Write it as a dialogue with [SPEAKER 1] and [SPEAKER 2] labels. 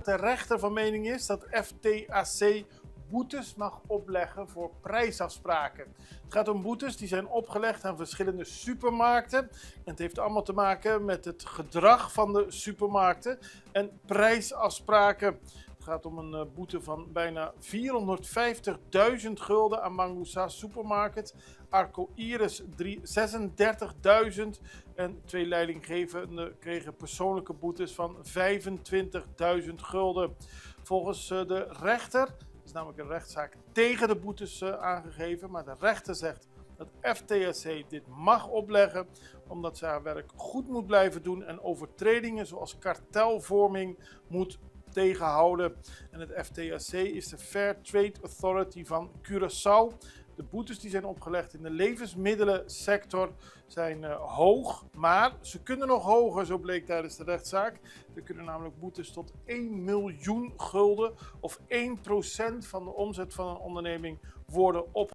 [SPEAKER 1] De rechter van mening is dat FTAC boetes mag opleggen voor prijsafspraken. Het gaat om boetes die zijn opgelegd aan verschillende supermarkten. En het heeft allemaal te maken met het gedrag van de supermarkten en prijsafspraken. Het gaat om een boete van bijna 450.000 gulden aan Mangousa Supermarket, Arco Iris 36.000 en 2 leidinggevenden kregen persoonlijke boetes van 25.000 gulden. Volgens de rechter is namelijk een rechtszaak tegen de boetes aangegeven, maar de rechter zegt dat FTSC dit mag opleggen omdat ze haar werk goed moet blijven doen en overtredingen zoals kartelvorming moet tegenhouden. En het FTSC is de Fair Trade Authority van Curaçao. De boetes die zijn opgelegd in de levensmiddelensector zijn hoog, maar ze kunnen nog hoger, zo bleek tijdens de rechtszaak. Er kunnen namelijk boetes tot 1 miljoen gulden of 1% van de omzet van een onderneming worden opgelegd.